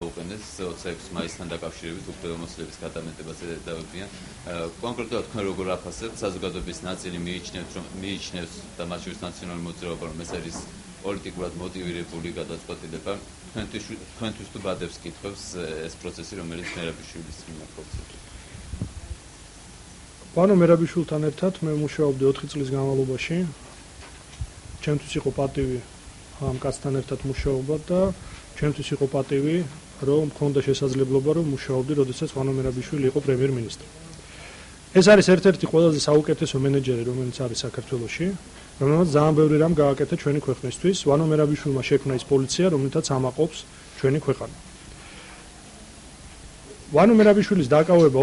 მოუყენეს 26 მაისთან დაკავშირებით უფლებამოსილების გადამეტებაზე დავებიან. კონკრეტულად თქვენ როგორ აფასებთ საზოგადოების ნაწილი მიიჩნევს და მათ შორის ნაციონალური მოძრაობა, რომ ეს არის პოლიტიკურად მოტივირებული გადაწყვეტილება. თქვენთვის თუ ბადებს კითხვებს ეს პროცესი, რომელიც მერაბიშვილის მიმართ ხდება. პანო მერაბიშვილთან ერთად მე მუშაობდი 4 წლის განმავლობაში. ჩემთვის იყო პატივი ამ კაცთან ერთად მუშაობა და ჩემთვის იყო პატივი, რომ მქონდა შესაძლებლობა, რომ მუშაობდი, როდესაც პანო მერაბიშვილი იყო პრემიერ-მინისტრი. ეს არის ერთ-ერთი ყველაზე საუკეთესო მენეჯერი, რომელიც არის საქართველოში, რომელმაც ძალიან ბევრი რამ გააკეთა ჩვენი ქვეყნისთვის. პანო მერაბიშვილმა შექმნა ის პოლიცია, რომელთაც ამაყობს ჩვენი ქვეყანა. პანო მერაბიშვილის დაკავება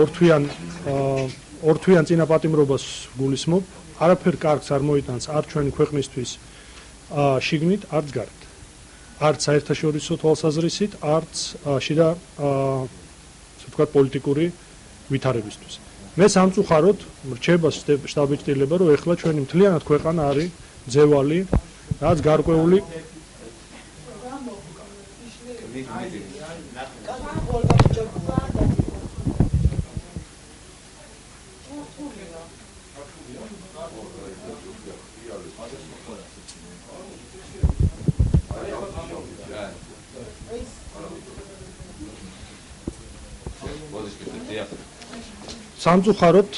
ორთვიან წინაპატიმრობას გულისხმობ, არაფერ კარგს არ მოიტანს არ ჩვენი ქვეყნისთვის შიგნით, არც გარეთ. არც საერთაშორისო თვალსაზრისით, არც შიდა ასე ვთქვათ პოლიტიკური ვითარებისთვის. მე სამწუხაროდ რჩება შტაბ-ბიჭდილება, რომ ეხლა ჩვენი მთლიანად ქვეყანა არის ძევალი, რაც გარკვეული სამწუხაროდ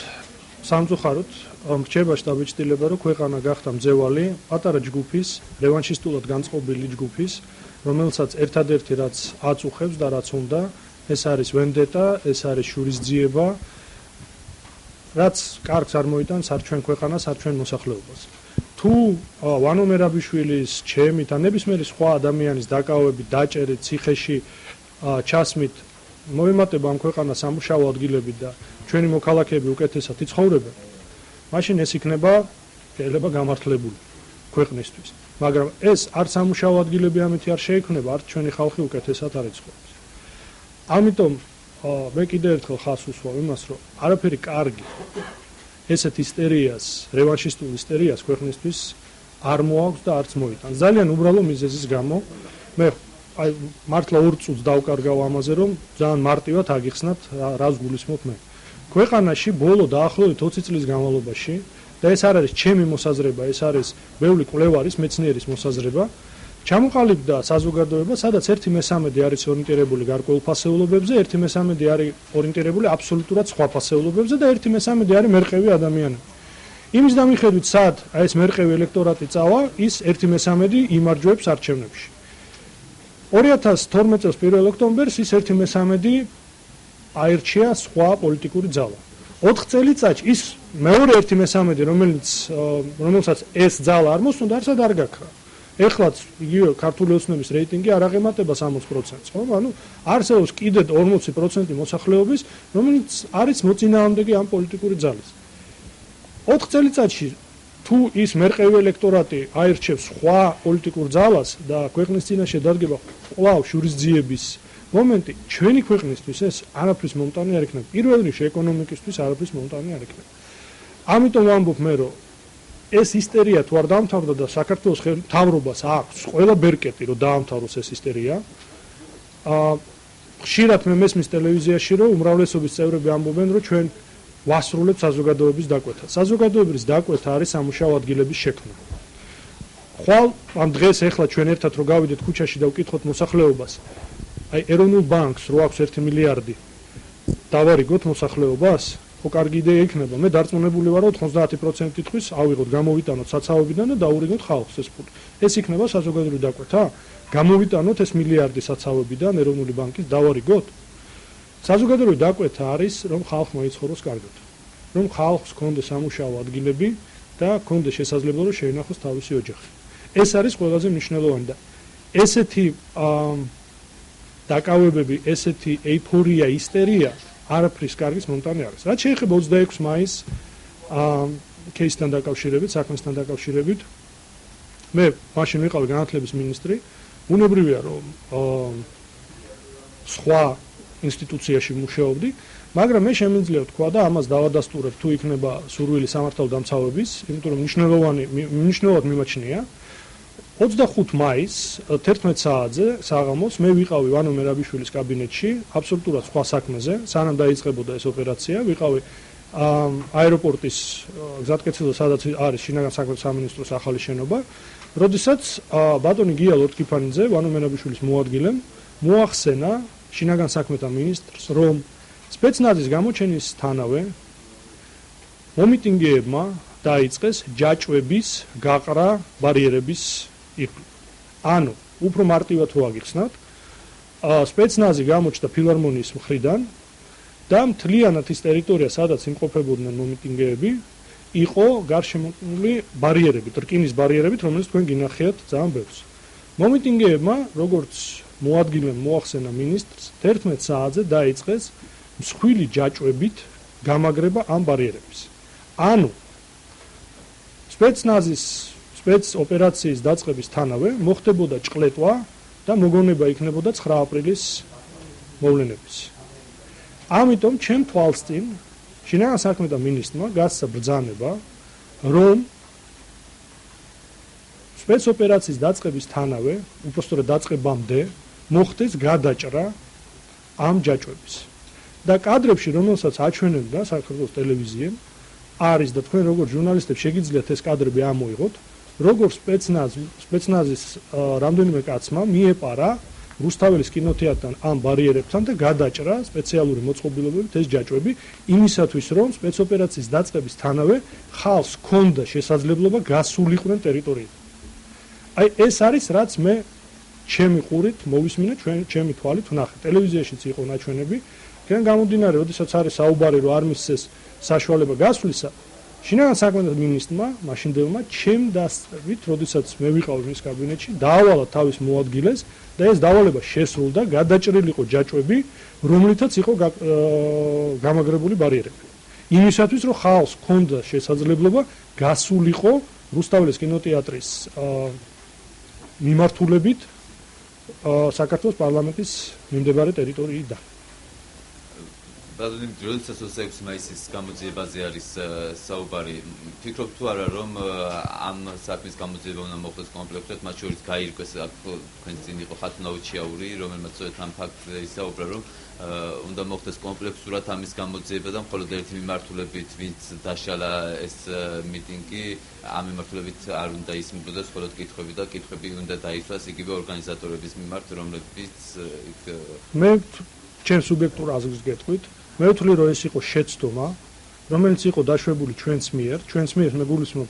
რჩება შტაბ-ბიჭდილება, რომ ქვეყანა გახდა მძევალი პატარა ჯგუფის, რევანშისტულად განწყობილი ჯგუფის, რომელსაც ერთადერთი რაც აწუხებს და რაც უნდა, ეს არის ვენდეტა, ეს არის შურისძიება, რაც კარგს არ მოიტანს არ ჩვენ ქვეყანას, არ ჩვენ მოსახლეობას. თუ ვანო მერაბიშვილის, ჩემი და ნებისმიერი სხვა ადამიანის დაკავებით, დაჭერით, ციხეში ჩასმით მოემატება ამ ქვეყანას სამუშაო ადგილებით და ჩვენი მოქალაქეები უკეთესად იცხოვრებენ, მაშინ ეს იქნება შეიძლება გამართლებული ქვეყნისთვის. მაგრამ ეს არც სამუშაო ადგილები ამითი არ შეიქმნება, არც ჩვენი ხალხი უკეთესად არ იცხოვრებს. ამიტომ მე კიდევ ერთხელ ხაზს უსვავ იმას, რომ არაფერი კარგი ესეთ ისტერიას, რევანშისტულ ისტერიას ქვეყნისთვის არ მოაქვს და არც მოიტანს. ძალიან უბრალო მიზეზის გამო მე მართლა 2 წუთს დავკარგავ ამაზე, რომ ძალიან მარტივად აგიხსნათ რას გულისხმობ მე. ქვეყანაში ბოლო დაახლოებით 20 წლის განმავლობაში და ეს არ არის ჩემი მოსაზრება, ეს არის ბევრი კვლევარის, მეცნიერის მოსაზრება, ჩამოყალიბდა საზოგადოება, სადაც 1/3 არის ორიენტირებული გარკვეულ ფასეულობებზე, 1/3 არის ორიენტირებული აბსოლუტურად სხვა ფასეულობებზე და 1/3 არის მერყევი ადამიანები. იმის დამიხედვით, სად ეს მერყევი ელექტორატი წავა, ის 1/3 იმარჯვებს არჩევნებში. 2012 წელს 1 ოქტომბერს ის 1/3 აირჩია სხვა პოლიტიკური ძალა. 4 წელიწადში ის მეორე 1/3, რომელსაც ეს ძალა არ მოსწონდა, არსად არ გაქრა. ეხლაც იგივე ქართული ოცნების რეიტინგი არ აღემატება 60%-ს, ხო? ანუ არსებობს კიდევ 40% მოსახლეობის, რომელიც არის მოწინააღმდეგე ამ პოლიტიკური ძალის. 4 წელიწადში თუ ის მერყევი ელექტორატი აირჩევს სხვა პოლიტიკურ ძალას და ქვეყნის წინაშე დადგება კვლავ შურისძიების მომენტი, ჩვენი ქვეყნისთვის ეს არაფრის მომტანი არ იქნება. პირველ რიგში ეკონომიკისთვის არაფრის მომტანი არ იქნება. ამიტომ ვამბობ მე, რომ ეს ისტერია თუ არ დაამთავრდა და საქართველოს მთავრობას აქვს ყველა ბერკეტი, რომ დაამთავროს ეს ისტერია. ხშირად მე მესმის ტელევიზიაში, რომ უმრავლესობის წევრები ამბობენ, რომ ჩვენ ვასრულებთ საზოგადოების დაკვეთას. საზოგადოების დაკვეთა არის სამუშაო ადგილების შექმნა. ხვალ ამ დღეს ეხლა ჩვენ ერთად რო გავიდეთ ქუჩაში და ვკითხოთ მოსახლეობას, აი ეროვნულ ბანკს რო აქვს 1 მილიარდი დავარიგოთ მოსახლეობას, ხო კარგი იდეა იქნება. მე დარწმუნებული ვარ, რომ 90% თვის ავიღოთ, გამოვიტანოთ საცავებიდან და დაურიგოთ ხალხს ეს ფული. ეს იქნება საზოგადოებრივი დაკვეთა? გამოვიტანოთ ეს მილიარდი საცავებიდან ეროვნული ბანკის დავარიგოთ? საზოგადოებრივი დაკვეთა არის, რომ ხალხმა იცხოვროს კარგად. რომ ხალხს ჰქონდეს სამუშაო ადგილები და ჰქონდეს შესაძლებლობა, რომ შეინახოს თავისი ოჯახი. ეს არის ყველაზე მნიშვნელოვანი და ესეთი დაკავებები, ესეთი ეიფორია, ისტერია არაფრის კარგის მომტანი არის. რაც შეეხება 26 მაისს кейსთან დაკავშირებით, საქმესთან დაკავშირებით, მე მაშინ ვიყავი განათლების მინისტრი, უნებრივია რომ სხვა ინსტიტუციაში მუშაობდი, მაგრამ მე შემიძლია ვთქვა და ამას დავადასტურებ თუ იქნება სურვილი სამართალდამცავების, იმიტომ რომ მნიშვნელოვნად მიმაჩნია 25 მაისს 11 საათზე საღამოს მე ვიყავი ვანო მერაბიშვილის კაბინეტში, აბსოლუტურად სხვა საქმეზე, სანამ დაიწყებოდა ეს ოპერაცია, ვიყავი აეროპორტის გზატკეცილზე, სადაც არის შინაგან საქმეთა სამინისტროს ახალი შენობა, როდესაც ბატონი გია ლორთქიფანიძე, ვანო მერაბიშვილის მოადგილემ, მოახსენა შინაგან საქმეთა მინისტრს, რომ სპეცნაზის გამოჩენის თანავე მომიტინგეებმა დაიწყეს ჯაჭვების გაყრა ბარიერების ირგვლივ. ანუ, უფრო მარტივად თუ აგიხსნათ, სპეცნაზი გამოჩნდა ფილარმონიის მხრიდან და მთლიანად ის ტერიტორია, სადაც იმყოფებოდნენ მომიტინგეები, იყო გარშემორტყმული ბარიერებით, რკინის ბარიერებით, რომელიც თქვენ გინახიათ ძალიან ბევრს. მომიტინგეებმა, როგორც მოადგილემ მოახსენა მინისტრს, 11 საათზე დაიწყეს მსხვილი ჯაჭვებით გამაგრება ამ ბარიერების. ანუ სპეცნაზის სპეცოპერაციის დაწყების თანავე მოხდებოდა ჭყლეტვა და მოგონება იქნებოდა 9 აპრილის მოვლენების. ამიტომ ჩემ თვალს წინ შინაგან საქმეთა მინისტრმა გასცა ბრძანება, რომ სპეცოპერაციის დაწყების თანავე, უпростоრად დაწყებამდე მოხდეს გადაჭრა ამ ჯაჭვების. და კადრებში, რომელსაც აჩვენებდა საქართველოს ტელევიზიამ, არის და თქვენ როგორც ჟურნალისტებს შეგიძლიათ ეს კადრები ამოიღოთ, როგორც სპეცნაზის რამდენიმე კაცმა მიეპარა რუსთაველის კინოთეატრთან ამ ბარიერებთან და გადაჭრა სპეციალური მოწყობილობებით ეს ჯაჭვები იმისათვის, რომ სპეცოპერაციის დაწყების თანავე ხალხს ჰქონდა შესაძლებლობა გასულიყვნენ ტერიტორიიდან. აი ეს არის რაც მე ჩემი ყურით მოვისმინე, ჩემი თვალით ვნახე. ტელევიზიაშიც იყო ნაჩვენები. კენ გამომდინარე, როდესაც არის საუბარი, რომ არ მისცეს საშუალება გასვლისა, შინაგან საქმეთა მინისტრმა, მაშინდელმა ჩემ დასწრებით, როდესაც მე ვიყავი მის კაბინეტში, დაავალა თავის მოადგილეს და ეს დავალება შესრულდა, გადაჭრილი იყო ჯაჭვები, რომლითაც იყო გამაგრებული ბარიერები. იმისათვის, რომ ხალხს ჰქონდა შესაძლებლობა გასულიყო რუსთაველის კინოთეატრის მიმართულებით საქართველოს პარლამენტის მიმდებარე ტერიტორიიდან. ბატონი, როდესაც 26 მაისის გამოძიებაზე არის საუბარი, ფიქრობ თუ არა, რომ ამ საქმის გამოძიება უნდა მოხდეს კომპლექსურად, მათ შორის გაირკვეს თქვენ წინ იყო ხათუნავი ჩიაური, რომელმაც ამ ფაქტზე ისაუბრა, რომ უნდა მოხდეს კომპლექსურად ამის გამოძიება და მხოლოდ ერთი მიმართულებით, ვინც დაშალა ეს მიტინგი, ამ მიმართულებით არ უნდა ისმებოდეს, მხოლოდ კითხვები და კითხვები უნდა დაისვას იგივე ორგანიზატორების მიმართ, რომლებიც მე ჩემ სუბიექტურ აზრს გეტყვით. მე ვთვლი, რომ ეს იყო შეცდომა, რომელიც იყო დაშვებული ჩვენს მიერ მე გულისხმობ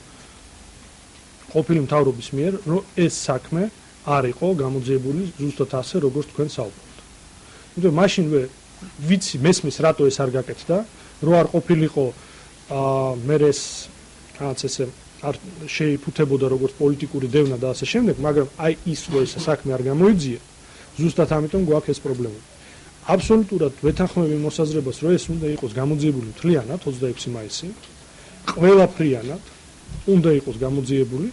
ყოფილი მთავრობის მიერ, რომ ეს საქმე არ იყო გამოძიებული ზუსტად ასე, როგორც თქვენ საუბრობთ. იმიტომ მაშინვე ვიცი მესმის რატო ეს არ გაკეთდა, რომ არ ყოფილიყო მე ეს რაღაც ესე არ შეიფუთებოდა როგორც პოლიტიკური დევნა და ასე შემდეგ, მაგრამ აი ის რომ ეს საქმე არ გამოიძია, ზუსტად ამიტომ გვაქვს ეს პრობლემა. აბსოლუტურად ვეთანხმები მოსაზრებას, რომ ეს უნდა იყოს გამოძიებული მთლიანად 26 მაისი, ყველაფრიანად უნდა იყოს გამოძიებული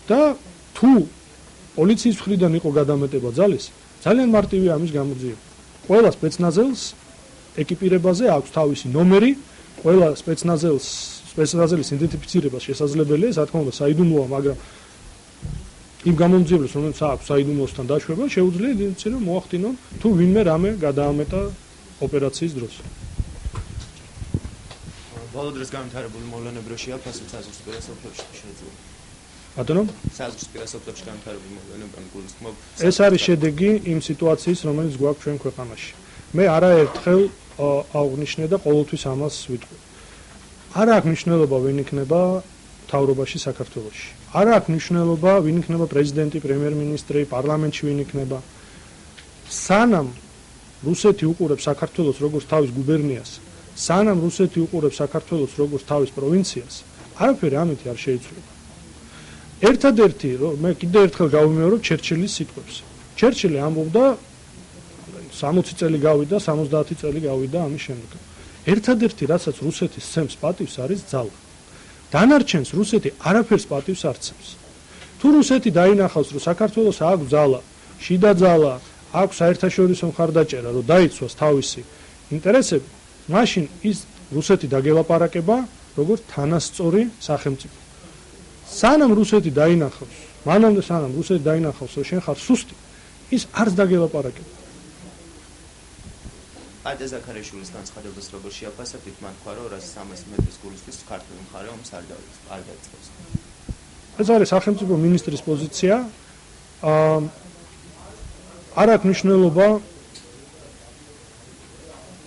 და თუ პოლიციის მხრიდან იყო გადამეტება ძალის, ძალიან მარტივია ამის გამოძიება. ყველა სპეცნაზელს ეკიპირებაზე აქვს თავისი ნომერი, ყველა სპეცნაზელის იდენტიფიცირება შესაძლებელია, რა თქმა უნდა, საიდუმლოა, მაგრამ იმ გამომძიებელს, რომელიც აქვს საიდუმლოსთან დაშვება, შეუძლია იდენტიფიცირება მოახდინონ, თუ ვინმე რამე გადაამეტა ოპერაციის დროს. ბოლო დროს განვითარებული მოვლენები რო შეაფასოთ საზღვრის პირასოფლებში შეიძლება. ბატონო? საზღვრის პირასოფლებში განვითარებული მოვლენები გულისხმობ. ეს არის შედეგი იმ სიტუაციის, რომელიც გვაქვს ჩვენ ქვეყანაში. მე არაერთხელ აღნიშნე და ყოველთვის ამას ვიტყვი. არ აქვს მნიშვნელობა ვინ იქნება მთავრობაში საქართველოში. არ აქვს მნიშვნელობა ვინ იქნება პრეზიდენტი, პრემიერ-მინისტრი, პარლამენტში ვინ იქნება. სანამ რუსეთი უყურებს საქართველოს როგორც თავის გუბერნიას, სანამ რუსეთი უყურებს საქართველოს როგორც თავის პროვინციას, არაფერი ამით არ შეიცვლება. ერთადერთი, მე კიდევ ერთხელ გავიმეორებ ჩერჩილის სიტყვებს. ჩერჩილი ამბობდა 60 წელი გავიდა, 70 წელი გავიდა ამის შემდეგ. ერთადერთი, რასაც რუსეთის სცემს პატივს არის ძალა. დანარჩენს რუსეთი არაფერს პატივს არ სცემს. თუ რუსეთი დაინახავს, რომ საქართველოს აქვს ძალა, შიდა ძალა, აქვს საერთაშორისო მხარდაჭერა, რომ დაიცვას თავისი ინტერესები, მაშინ ის რუსეთი დაგელაპარაკება როგორც თანასწორი სახელმწიფო. სანამ რუსეთი დაინახავს, მანამდე სანამ რუსეთი დაინახავს, რომ შენ ხარ სუსტი, ის არც დაგელაპარაკება. ადა ზაქარიშვილის განცხადებას როგორ შეაფასებთ? მან თქვა, რომ 200-300 მეტრის გულისთვის ქართული მხარე ომს არ დაიწყებს. ეს არის სახელმწიფო მინისტრის პოზიცია. არ აქვს მნიშვნელობა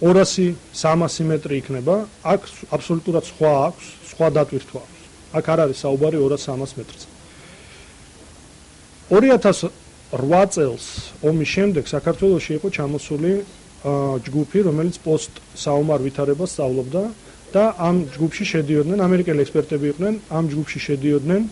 200-300 მეტრი იქნება, აქ აბსოლუტურად სხვა დატვირთვა აქვს. აქ არ არის საუბარი 200-300 მეტრზე. 2008 წელს ომის შემდეგ საქართველოში იყო ჩამოსული ჯგუფი, რომელიც პოსტ-საომარ ვითარებას სწავლობდა და ამ ჯგუფში შედიოდნენ ამერიკელი ექსპერტები იყვნენ, ამ ჯგუფში შედიოდნენ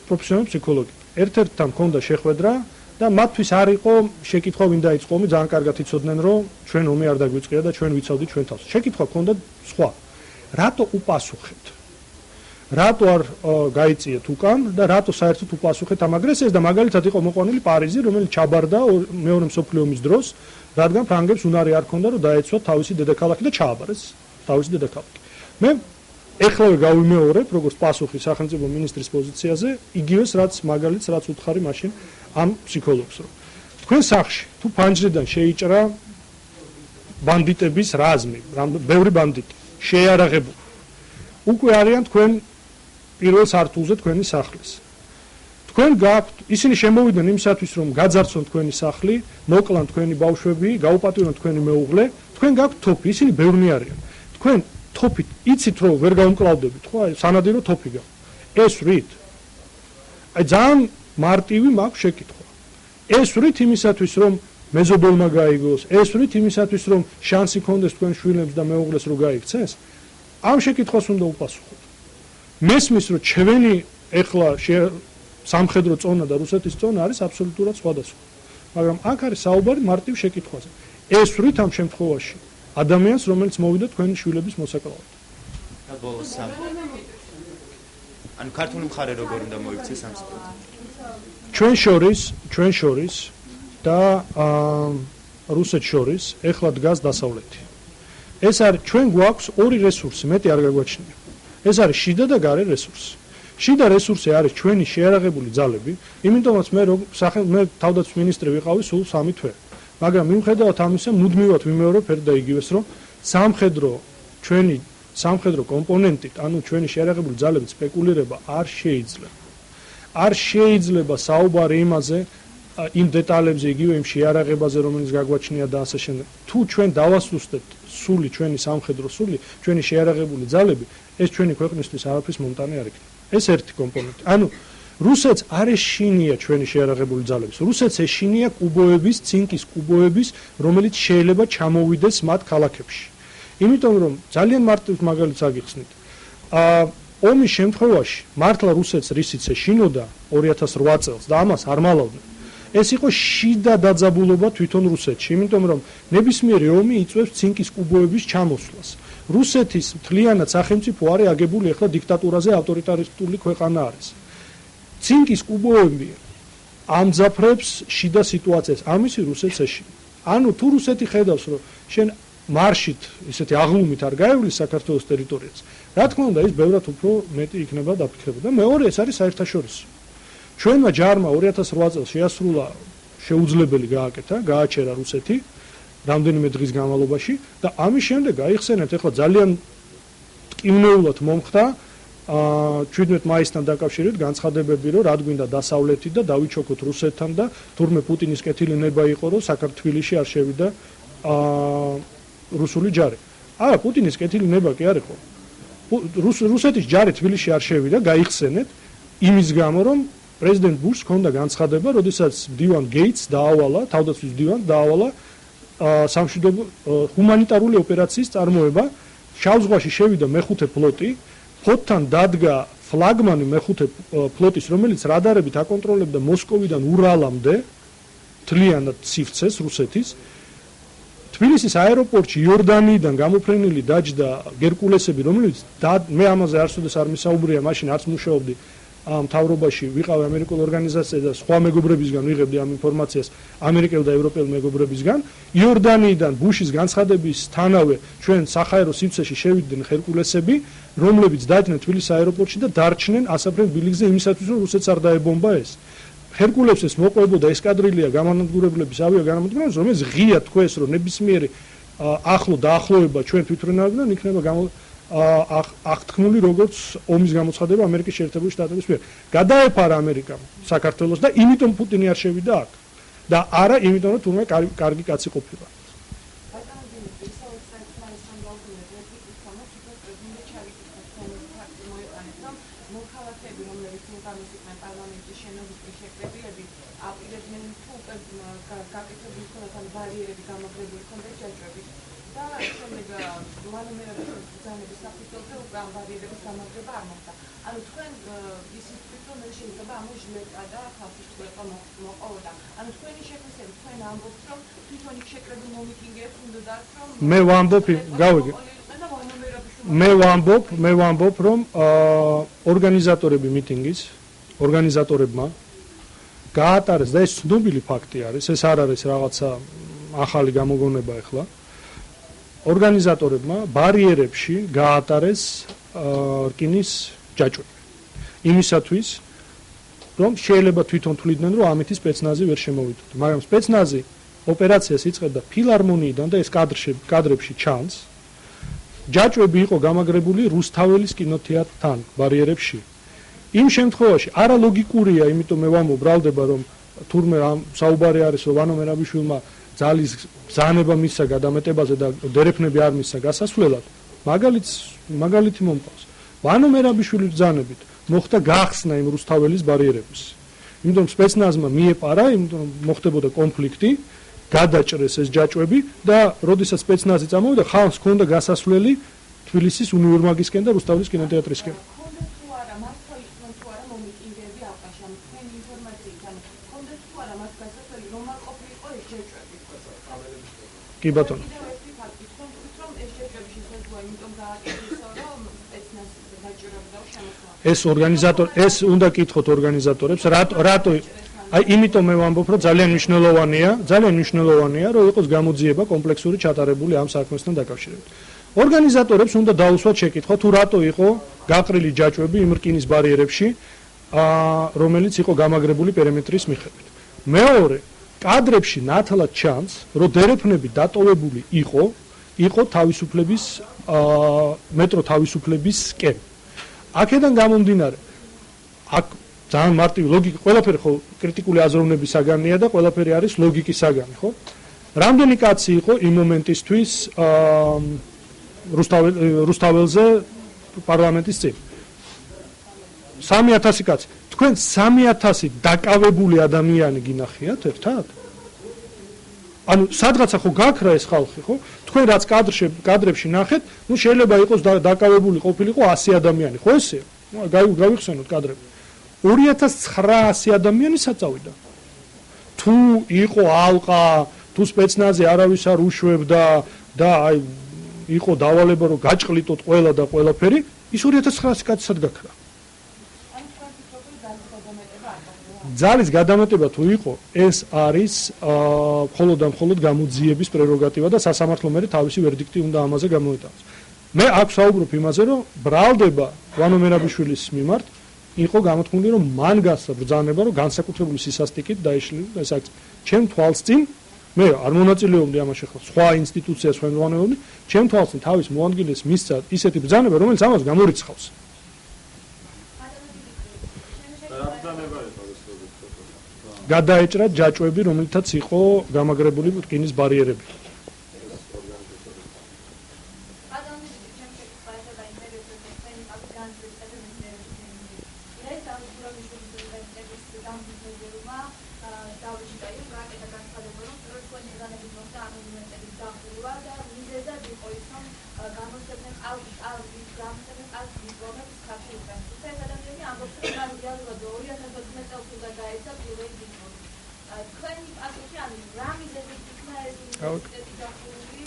პროფესიონალური ფსიქოლოგი. ერთ-ერთთან ჰქონდა შეხვედრა და მათთვის არ იყო შეკითხვა ვინ დაიწყო ომი, ძალიან კარგად იცოდნენ, რომ ჩვენ ომი არ დაგვიწყია და ჩვენ ვიცავდით ჩვენ თავს. შეკითხვა ჰქონდა სხვა. რატო უპასუხეთ? რატო არ გაიწიეთ უკან და რატო საერთოდ უპასუხეთ ამ აგრესიას და მაგალითად იყო მოყვანილი პარიზი, რომელიც ჩაბარდა მეორე მსოფლიო ომის დროს, რადგან ფრანგებს უნარი არ ჰქონდა, რომ დაეცვათ თავისი დედაქალაქი და ჩააბარეს თავისი დედაქალაქი. მე ეხლავე გავიმეორებ, როგორც პასუხი სახელმწიფო მინისტრის პოზიციაზე, იგივეს რაც მაგალითს რაც უთხარი მაშინ ამ ფსიქოლოგს, რომ თქვენ სახში თუ ფანჯრიდან შეიჭრა ბანდიტების რაზმი, ბევრი ბანდიტი შეიარაღებული. უკვე არიან თქვენ პირველ სართულზე თქვენი სახლის. თქვენ გაქვთ, ისინი შემოვიდნენ იმისათვის, რომ გაძარცვონ თქვენი სახლი, მოკლან თქვენი ბავშვები, გაუპატიურონ თქვენი მეუღლე, თქვენ გაქვთ თოფი, ისინი ბევრნი არიან. თქვენ თოფით იცით, რომ ვერ გაუმკლავდებით, ხო? აი სანადირო თოფი გაქვთ. ეს ვით. აი ძალიან მარტივი მაქვს შეკითხვა. ეს ვით იმისათვის, რომ მეზობელმა გაიგოს, ეს ვით იმისათვის, რომ შანსი ქონდეს თქვენ შვილებს და მეუღლეს რო გაიქცეს, ამ შეკითხვას უნდა უპასუხოთ. მესმის, რომ ჩვენი ეხლა სამხედრო წონა და რუსეთის წონა არის აბსოლუტურად სხვადასხვა. მაგრამ აქ არის საუბარი მარტივ შეკითხვაზე. ეს ვით ამ შემთხვევაში ადამიანს, რომელიც მოვიდა თქვენი შვილების მოსაკლავად. და ბოლოს ანუ ქართული მხარე როგორ უნდა მოიქცეს ამ სიტუაციას? ჩვენ შორის და რუსეთს შორის ეხლა დგას დასავლეთი. ეს არის ჩვენ გვაქვს ორი რესურსი, მეტი არ გაგვაჩნია. ეს არის შიდა და გარე რესურსი. შიდა რესურსი არის ჩვენი შეიარაღებული ძალები, იმიტომაც მე თავდაცვის მინისტრი ვიყავი სულ 3 თვე. მაგრამ მიუხედავად ამისა, მუდმივად ვიმეორებ ერთ და იგივეს, რომ ჩვენი სამხედრო კომპონენტით, ანუ ჩვენი შეიარაღებული ძალებით სპეკულირება არ შეიძლება. არ შეიძლება საუბარი იმაზე, იმ დეტალებზე, იგივე იმ შეიარაღებაზე, რომელიც გაგვაჩნია და ასე შემდეგ. თუ ჩვენ დავასუსტებთ სული ჩვენი სამხედრო სული, ჩვენი შეიარაღებული ძალები, ეს ჩვენი ქვეყნისთვის არაფრის მომტანი არ იქნება. ეს ერთი კომპონენტი. ანუ რუსეთს არ ეშინია ჩვენი შეიარაღებული ძალების. რუსეთს ეშინია კუბოების, ცინკის კუბოების, რომელიც შეიძლება ჩამოვიდეს მათ ქალაქებში. იმიტომ რომ ძალიან მარტივ მაგალითს აგიხსნით. ომის შემთხვევაში მართლა რუსეთს რისიც ეშინოდა 2008 წელს და ამას არ მალავდნენ. ეს იყო შიდა დაძაბულობა თვითონ რუსეთში, იმიტომ რომ ნებისმიერი ომი იწვევს ცინკის კუბოების ჩამოსვლას. რუსეთის მთლიანად სახელმწიფო არის აგებული ახლა დიქტატურაზე, ავტორიტარისტული ქვეყანა არის. ცინკის კუბოები ამძაფრებს შიდა სიტუაციას, ამისი რუსეთს ეშინია. ანუ თუ რუსეთი ხედავს, რომ შენ მარშით, ისეთი აღლუმით არ გაევლის საქართველოს ტერიტორიას, რა თქმა უნდა, ის ბევრად უფრო მეტი იქნება დაფიქრება და მეორე ეს არის საერთაშორისო. ჩვენმა ჯარმა 2008 წელს შეასრულა შეუძლებელი გააჩერა რუსეთი რამდენიმე დღის განმავლობაში და ამის შემდეგ გაიხსენეთ ახლა ძალიან ტკივნეულად მომხდა 17 მაისთან დაკავშირებით განცხადებები, რომ რად გვინდა დასავლეთი და დავიჩოქოთ რუსეთთან და თურმე პუტინის კეთილი ნება იყო, რომ საქართველოში არ შევიდა რუსული ჯარი. არა, პუტინის კეთილი ნება კი არ იყო. რუსეთის ჯარი თბილისში არ შევიდა, გაიხსენეთ იმის გამო, რომ პრეზიდენტ ბუშს ჰქონდა განცხადება, როდესაც მდივან გეიტს დაავალა, თავდაცვის მდივანს დაავალა სამშვიდობო ჰუმანიტარული ოპერაციის წარმოება. შავ ზღვაში შევიდა მეხუთე ფლოტი, ფლოტთან დადგა ფლაგმანი მეხუთე ფლოტის, რომელიც რადარებით აკონტროლებდა მოსკოვიდან ურალამდე მთლიანად სივრცეს რუსეთის. თბილისის აეროპორტში იორდანიიდან გამოფრენილი დაჯდა გერკულესები, რომელიც მე ამაზე არასოდეს არ მისაუბრია, მაშინ არც მუშაობდი მთავრობაში ვიყავი ამერიკულ ორგანიზაციასა და სხვა მეგობრებისგან ვიღებდი ამ ინფორმაციას ამერიკელ და ევროპელ მეგობრებისგან. იორდანიიდან ბუშის განცხადებისთანავე ჩვენ სახაერო სივრცეში შევიდნენ ჰერკულესები, რომლებიც დაიჭნენ თბილისის აეროპორტში და დარჩნენ ასაფრენ ბილიკზე იმისათვის, რომ რუსეთს არ დაებომბა ეს. ჰერკულესებს მოყვებოდა ესკადრილია გამანადგურებლების ავიაგანამანადგურებლებს, რომელიც ღია თქვეს, რომ ნებისმიერი ახლო დაახლოება ჩვენ თვითმფრინავებიდან იქნება აღთქმული როგორც ომის გამოცხადება ამერიკის შეერთებული შტატების მიერ. გადაეფარა ამერიკამ საქართველოს და იმიტომ პუტინი არ შევიდა აქ. და არა იმიტომ რომ თურმე კარგი კაცი ყოფილა. მე ვამბობ რომ ორგანიზატორები მიტინგის ორგანიზატორებმა გაატარეს და ეს ცნობილი ფაქტი არის, ეს არ არის რაღაცა ახალი გამოგონება ახლა. ორგანიზატორებმა ბარიერებში გაატარეს რკინის ჯაჭვები. იმისათვის რომ შეიძლება თვითონ თვლიდნენ რომ ამითი სპეცნაზი ვერ შემოვიდოდ. მაგრამ სპეცნაზი ოპერაციას იწყებდა ფილარმონიიდან და ეს კადრებში ჩანს. ჯაჭვები იყო გამაგრებული რუსთაველის კინოთეატრთან ბარიერებში. იმ შემთხვევაში არა ლოგიკურია, იმიტომ მე ვამბობ, ბრალდება რომ თურმე ამ საუბარი არის რომ ვანო მერაბიშვილმა ძალის ბრძანება მისცა გადამეტებაზე და დერეფნები არ მისცა გასასვლელად. მაგალითი მომყავს. ვანო მერაბიშვილის ბრძანებით მოხდა გახსნა იმ რუსთაველის ბარიერების. იმიტომ სპეცნაზმა მიეპარა, იმიტომ მოხდებოდა კონფლიქტი, გადაჭრეს ეს ჯაჭვები და როდესაც სპეცნაზი წამოვიდა, ხალხს ჰქონდა გასასვლელი თბილისის უნივერმაგისკენ და რუსთაველის კინოთეატრისკენ. კი ბატონო. ეს უნდა კითხოთ ორგანიზატორებს, რატო აი იმიტომ მე ვამბობ, რომ ძალიან მნიშვნელოვანია, რომ იყოს გამოძიება კომპლექსური ჩატარებული ამ საქმესთან დაკავშირებით. ორგანიზატორებს უნდა დაუსვათ შეკითხვა, თუ რატო იყო გაყრილი ჯაჭვები იმ რკინის ბარიერებში, რომელიც იყო გამაგრებული პერიმეტრის მიხედვით. მეორე, კადრებში ნათლად ჩანს, რომ დერეფნები დატოვებული იყო თავისუფლების მეტრო თავისუფლებისკენ. აქედან გამომდინარე, აქ ძალიან მარტივი ლოგიკა, ყველაფერი ხო კრიტიკული აზროვნების საგანია და ყველაფერი არის ლოგიკის საგანი, ხო? რამდენი კაცი იყო იმ მომენტისთვის რუსთაველზე პარლამენტის წინ? 3000 კაცი. თქვენ 3000 დაკავებული ადამიანი გინახიათ ერთად? ანუ სადღაცა ხო გაქრა ეს ხალხი, ხო? თქვენ რაც კადრებში ნახეთ, ნუ შეიძლება იყოს დაკავებული ყოფილიყო 100 ადამიანი, ხო ესე? გავიხსენოთ კადრები. 2900 ადამიანი საწავიდა. თუ იყო ალყა, თუ სპეცნაზი არავის არ უშვებდა და აი იყო დავალება რომ გაჭყლიტოთ ყველა და ყველაფერი, ის 2900 კაცი სად გაქრა? ძალის გადამეტება თუ იყო, ეს არის მხოლოდ და მხოლოდ გამოძიების პრეროგატივა და სასამართლომ მე თავისი ვერდიქტი უნდა ამაზე გამოეტანოს. მე აქ საუბრობ იმაზე, რომ ბრალდება ვანო მერაბიშვილის მიმართ იყო გამოთქმული, რომ მან გასცა ბრძანება, რომ განსაკუთრებული სისასტიკით დაიშლილი ეს აქ ჩემ თვალს წინ მე არ მონაწილეობდი ამაში ხო სხვა ინსტიტუციას ხელმძღვანელობდი, ჩემ თვალს წინ თავის მოადგილეს მისცა ისეთი ბრძანება, რომელიც ამას გამორიცხავს. გადაეჭრა ჯაჭვები, რომელთაც იყო გამაგრებული რკინის ბარიერები.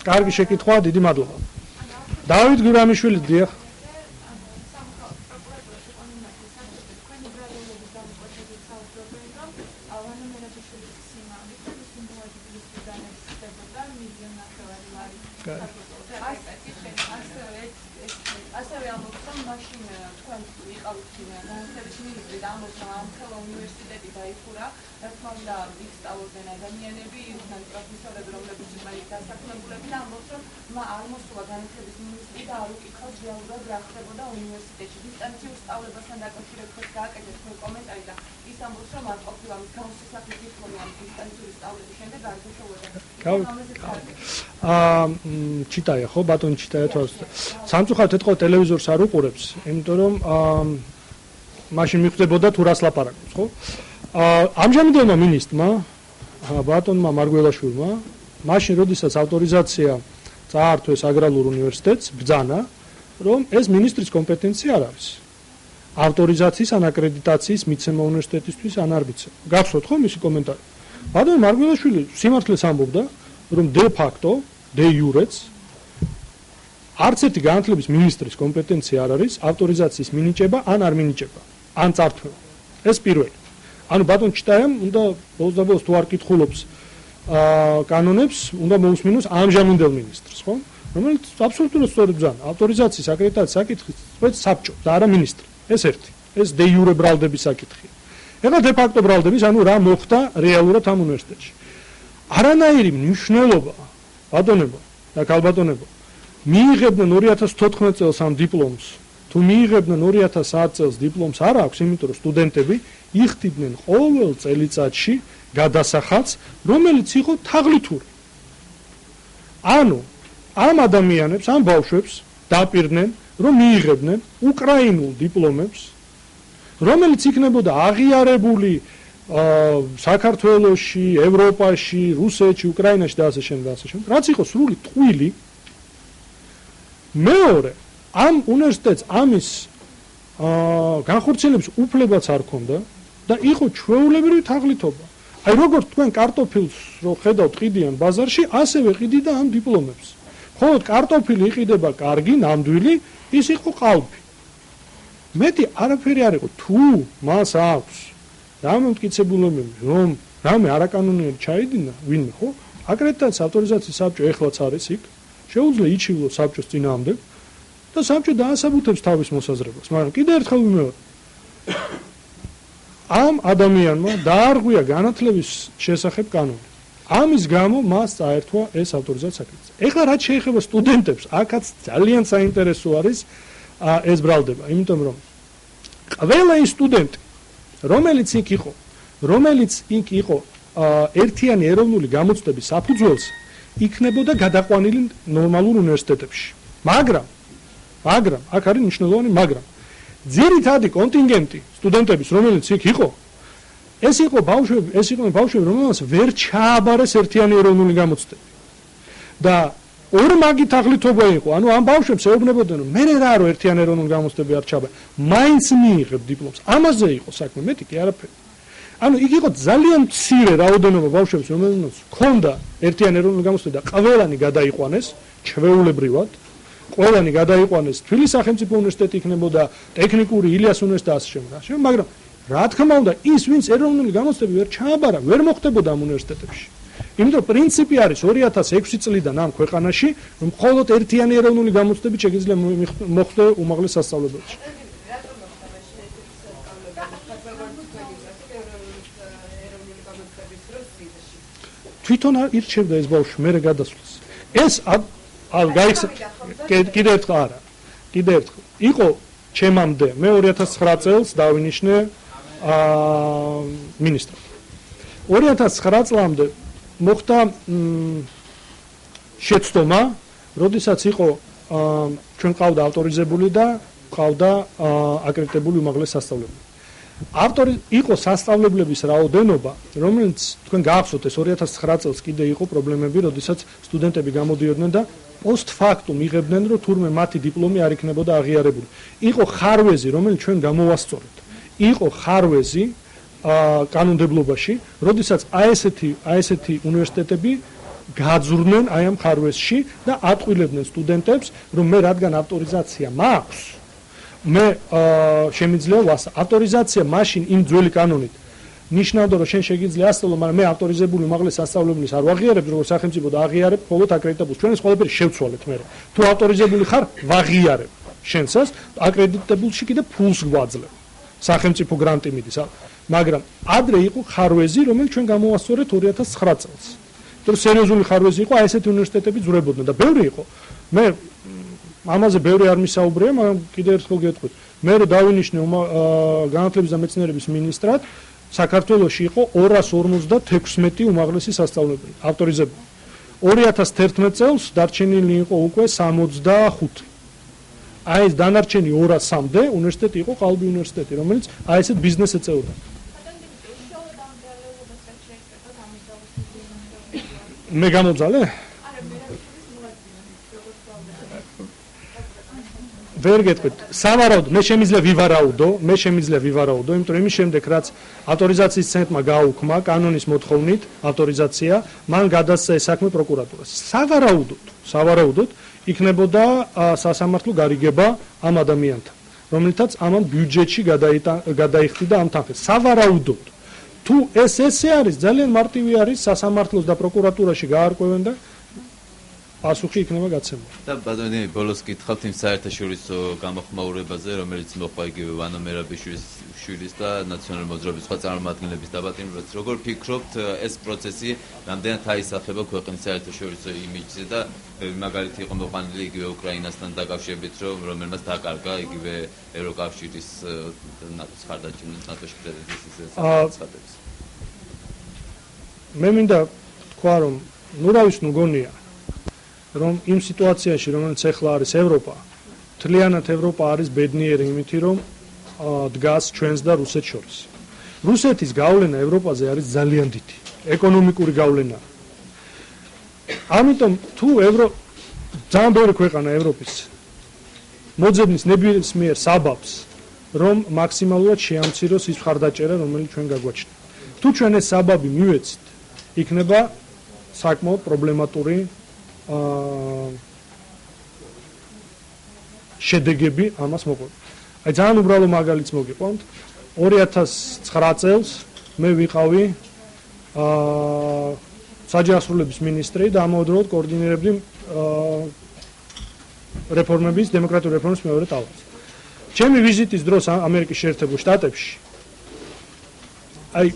კარგი შეკითხვაა, დიდი მადლობა. დავით გურამიშვილი, დიახ. ასევე ამბობს, რომ მაშინ თქვენ იყავით განათლების მინისტრი და ამბობს, რომ ამ ხელა უნივერსიტეტი დაიხურა, რა თქმა უნდა, იქ სწავლობდნენ ადამიანები, იყვნენ პროფესორები, რომლებიც იყვნენ დასაქმებულები და ამბობს, რომ არ მოსულა განათლების მინისტრი და არ უკითხავს რეალურად რა ხდებოდა უნივერსიტეტში. დისტანციურ სწავლებასთან დაკავშირებით გააკეთეთ თქვენ კომენტარი და ის ამბობს, რომ არ ყოფილა მის გამოსასახი დიპლომი ამ დისტანციური სწავლების შემდეგ არ გეშოვოდა. ჩიტაია ხო, ბატონი ჩიტაია თავს. სამწუხაროდ ეთქო ტელევიზორს არ უყურებს, იმიტომ რომ მაშინ მიხვდებოდა თუ რას ლაპარაკობს, ხო? ამჟამინდელმა მინისტრმა, ბატონმა მარგველაშვილმა, მაშინ როდესაც ავტორიზაცია წაართვეს აგრარულ უნივერსიტეტს, ბრძანა, რომ ეს მინისტრის კომპეტენცია არ არის. ავტორიზაციის ან აკრედიტაციის მიცემა უნივერსიტეტისთვის ან არ მიცემა. გახსოვთ ხო მისი კომენტარი? ბატონ მარგველაშვილი სიმართლეს ამბობდა, რომ de facto, de iureც არც ერთი განათლების მინისტრის კომპეტენცია არ არის ავტორიზაციის მინიჭება ან არ მინიჭება, ან წართვევა. ეს პირველი. ანუ ბატონ ჩიტაიამ უნდა ბოლოს თუ არ კითხულობს კანონებს, უნდა მოусმინოს ამჟამინდელ მინისტრს, ხო? რომელიც აბსოლუტურად სწორად ბრძანა. ავტორიზაციის აკრედიტაციის საკითხი სწორედ საბჭო და არა მინისტრი. ეს ერთი. ეს de iure ბრალდების საკითხია. ეხლა de facto ბრალდების, ანუ რა მოხდა რეალურად ამ უნივერსიტეტში. არანაირი მნიშვნელობა, ბატონებო და ქალბატონებო, მიიღებდნენ 2014 წელს ამ დიპლომს, თუ მიიღებდნენ 2010 წელს დიპლომს არ აქვს, იმიტომ რომ სტუდენტები იხდიდნენ ყოველ წელიწადში გადასახადს, რომელიც იყო თაღლითური. ანუ ამ ადამიანებს, ამ ბავშვებს დაპირდნენ, რომ მიიღებდნენ უკრაინულ დიპლომებს, რომელიც იქნებოდა აღიარებული საქართველოში, ევროპაში, რუსეთში, უკრაინაში და ასე შემდეგ, ასე შემდეგ. რაც იყო სრული ტყუილი. მეორე, ამ უნივერსიტეტს ამის განხორციელების უფლებაც არ ჰქონდა და იყო ჩვეულებრივი თაღლითობა. აი როგორც თქვენ კარტოფილს რო ხედავთ ყიდიან ბაზარში, ასევე ყიდიდა ამ დიპლომებს. ხოლო კარტოფილი იყიდება კარგი, ნამდვილი, ის იყო ყალბი. მეტი არაფერი არ იყო. თუ მას აქვს რამე მტკიცებულებები, რომ რამე არაკანონიერი ჩაიდინა, ვინმე ხო? აკრედიტაციის ავტორიზაციის საბჭო ეხლაც არის იქ. შეუძლია იჩივლოს საბჭოს წინააღმდეგ და საბჭო დაასაბუთებს თავის მოსაზრებას, მაგრამ კიდევ ერთხელ ვიმეორებ. ამ ადამიანმა დაარღვია განათლების შესახებ კანონი. ამის გამო მას წაერთვა ეს ავტორიზაცია საკითხი. ეხლა რაც შეეხება სტუდენტებს, აქაც ძალიან საინტერესო არის ეს ბრალდება, იმიტომ რომ ყველა ის სტუდენტი, რომელიც იქ იყო ერთიანი ეროვნული გამოცდების საფუძველზე, იქნებოდა გადაყვანილი ნორმალურ უნივერსიტეტებში. მაგრამ აქ არის მნიშვნელოვანი მაგრამ. ძირითადი კონტინგენტი სტუდენტების, რომელიც იქ იყო, ეს იყვნენ ბავშვები, რომელსაც ვერ ჩააბარეს ერთიანი ეროვნული გამოცდები. და ორმაგი თაღლითობა იყო. ანუ ამ ბავშვებს ეუბნებოდნენ, რომ მე რა რო ერთიანი ეროვნული გამოცდები არ ჩააბარე, მაინც მიიღებ დიპლომს. ამაზე იყო საქმე, მეტი კი არაფერი. ანუ იქ იყო ძალიან მცირე რაოდენობა ბავშვებს, რომელსაც ჰქონდა ერთიანი ეროვნული გამოცდები და ყველანი გადაიყვანეს ჩვეულებრივად. ყველანი გადაიყვანეს თბილისის სახელმწიფო უნივერსიტეტი იქნებოდა, ტექნიკური ილიას უნივერსიტეტი და ასე შემდეგ. მაგრამ რა თქმა უნდა, ის ვინც ეროვნული გამოცდები ვერ ჩააბარა, ვერ მოხდებოდა ამ უნივერსიტეტებში. იმიტომ პრინციპი არის 2006 წლიდან ამ ქვეყანაში, რომ მხოლოდ ერთიანი ეროვნული გამოცდები შეიძლება მოხდეს უმაღლეს სასწავლებელში. თვითონ ირჩევდა ეს ბავშვი მერე გადასვლას. ეს კიდევ ერთხელ არა. კიდევ ერთხელ. იყო ჩემამდე, მე 2009 წელს დავინიშნე მინისტრად. 2009 წლამდე მოხდა შეცდომა, როდესაც იყო ჩვენ ყავდა ავტორიზებული და ყავდა აკრედიტებული უმაღლეს სასწავლებელი. იყო სასწავლებლების რაოდენობა, რომელიც თქვენ გაახსოვთ ეს 2009 წელს კიდე იყო პრობლემები, როდესაც სტუდენტები გამოდიოდნენ და პოსტფაქტუმ იღებდნენ, რომ თურმე მათი დიპლომი არ იქნებოდა აღიარებული. იყო ხარვეზი, რომელიც ჩვენ გამოვასწორეთ. იყო ხარვეზი კანონმდებლობაში, როდესაც ესეთი უნივერსიტეტები გაძვრნენ აი ამ ხარვეზში და ატყვილებდნენ სტუდენტებს, რომ მე რადგან ავტორიზაცია მაქვს, მე შემიძლია ავტორიზაცია მაშინ იმ ძველი კანონით ნიშნავდა რომ შენ შეგიძლია ასწავლო, მაგრამ მე ავტორიზებული უმაღლეს სასწავლებლის არ ვაღიარებ, როგორც სახელმწიფო და აღიარებ მხოლოდ აკრედიტებულს. ჩვენ ეს ყველაფერი შევცვალეთ მე. თუ ავტორიზებული ხარ, ვაღიარებ შენსაც, აკრედიტებულში კიდე ფულს გვაძლევ. სახელმწიფო გრანტი მიდის, მაგრამ ადრე იყო ხარვეზი, რომელიც ჩვენ გამოვასწორეთ 2009 წელს. თუ სერიოზული ხარვეზი იყო, აი ესეთი უნივერსიტეტები ძვრებოდნენ და ბევრი იყო. მე ამაზე ბევრი არ მისაუბრია, მაგრამ კიდე ერთხელ გეტყვით. მე რო დავინიშნე განათლების და მეცნიერების მინისტრად, საქართველოში იყო 256 უმაღლესი სასწავლებელი ავტორიზებული. 2011 წელს დარჩენილი იყო უკვე 65. აი ეს დანარჩენი 200-მდე უნივერსიტეტი იყო ყალბი უნივერსიტეტი, რომელიც აი ესეთ ბიზნესს ეწეოდა. მე გამოვძალე? ვერ გეტყვით. სავარაუდოდ მე შემიძლია ვივარაუდო, იმიტომ რომ იმის შემდეგ რაც ავტორიზაციის ცენტრმა გააუქმა კანონის მოთხოვნით ავტორიზაცია, მან გადასცა ეს საქმე პროკურატურას. სავარაუდოდ იქნებოდა სასამართლო გარიგება ამ ადამიანთან, რომელთაც ამან ბიუჯეტში გადაიხდიდა ამ თანხებს. სავარაუდოდ თუ ესე არის, ძალიან მარტივი არის სასამართლოს და პროკურატურაში გაარკვევენ და პასუხი იქნება გაცემული. და ბატონი, ბოლოს გითხავთ იმ საერთაშორისო გამოხმაურებაზე, რომელიც მოხდა იგივე ვანო მერაბიშვილის და ნაციონალური მოძრაობის სხვა წარმომადგენლების დაბატიმრებას. როგორ ფიქრობთ, ეს პროცესი რამდენად აისახება ქვეყნის საერთაშორისო იმიჯზე და მაგალითი იყო მოყვანილი იგივე უკრაინასთან დაკავშირებით, რომელმაც დაკარგა იგივე ევროკავშირის ნატოს ხარდაჭერა, ნატოში პრეზიდენტის საცხადებს. მე მინდა თქვა, რომ ნუ გონია რომ იმ სიტუაციაში, რომელიც ახლა არის ევროპა, მთლიანად ევროპა არის ბედნიერი იმითი, რომ დგას ჩვენს და რუსეთს შორის. რუსეთის გავლენა ევროპაზე არის ძალიან დიდი, ეკონომიკური გავლენა. ამიტომ თუ ძალიან ბევრი ქვეყანა ევროპის მოძებნის ნებისმიერ საბაბს, რომ მაქსიმალურად შეამციროს ის მხარდაჭერა, რომელიც ჩვენ გაგვაჩნია. თუ ჩვენ ეს საბაბი მივეცით, იქნება საკმაოდ პრობლემატური შედეგები ამას მოყვება. აი ძალიან უბრალო მაგალითს მოგიყვანთ. 2009 წელს მე ვიყავი საჯარო ასრულების მინისტრი და ამავდროულად კოორდინირებდი რეფორმების, დემოკრატიული რეფორმის მეორე ტალღას. ჩემი ვიზიტის დროს ამერიკის შეერთებულ შტატებში აი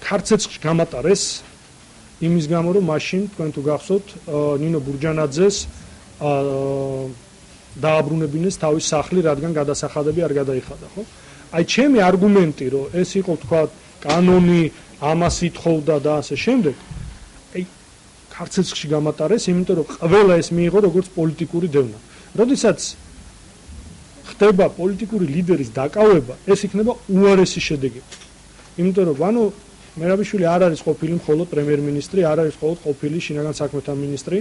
ქარცეცხლში გამატარეს იმის გამო, რომ მაშინ თქვენ თუ გახსოვთ, ნინო ბურჯანაძეს დააბრუნებინეს თავის სახლი, რადგან გადასახადები არ გადაიხადა, ხო? აი ჩემი არგუმენტი, რომ ეს იყო თქვა კანონი, ამას ითხოვდა და ასე შემდეგ, აი ქარცეცხლში გამატარეს, იმიტომ რომ ყველა ეს მიიღო როგორც პოლიტიკური დევნა. როდესაც ხდება პოლიტიკური ლიდერის დაკავება, ეს იქნება უარესი შედეგი. იმიტომ რომ ანუ მერაბიშვილი არ არის ყოფილი მხოლოდ პრემიერ-მინისტრი, არ არის მხოლოდ ყოფილი შინაგან საქმეთა მინისტრი,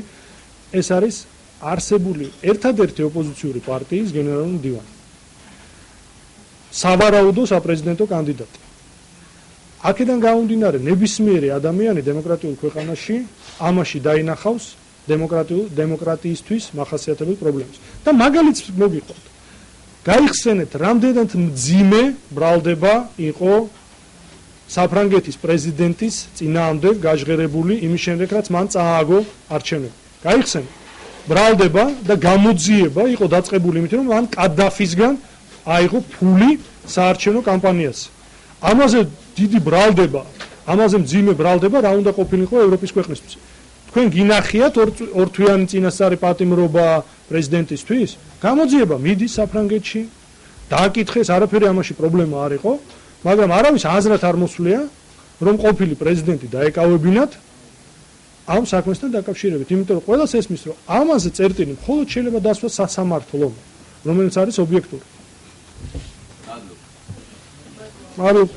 ეს არის არსებული ერთადერთი ოპოზიციური პარტიის გენერალური მდივანი. სავარაუდო საპრეზიდენტო კანდიდატი. აქედან გამომდინარე, ნებისმიერი ადამიანი დემოკრატიულ ქვეყანაში ამაში დაინახავს დემოკრატიისთვის მახასიათებელ პრობლემას. და მაგალითს მოგიყვანთ. გაიხსენეთ, რამდენად მძიმე ბრალდება იყო საფრანგეთის პრეზიდენტის წინააღმდეგ გაჟღერებული იმის შემდეგ, რაც მან წააგო არჩევნები. გაიხსენეთ. ბრალდება და გამოძიება იყო დაწყებული იმით, რომ მან კადაფისგან აიღო ფული საარჩევნო კამპანიაზე. ამაზე დიდი ბრალდება, ამაზე მძიმე ბრალდება რა უნდა ყოფილიყო ევროპის ქვეყნისთვის. თქვენ გინახიათ ორთვიანი წინასწარი პატიმრობა პრეზიდენტისთვის? გამოძიება მიდის საფრანგეთში, დააკითხეს, არაფერი ამაში პრობლემა არ იყო. მაგრამ არავის აზრად არ მოსვლია, რომ ყოფილი პრეზიდენტი დაეკავებინათ ამ საქმესთან დაკავშირებით, იმიტომ რომ ყველას ესმის, რომ ამაზე წერტილი მხოლოდ შეიძლება დასვას სასამართლომ, რომელიც არის ობიექტური. მადლობა.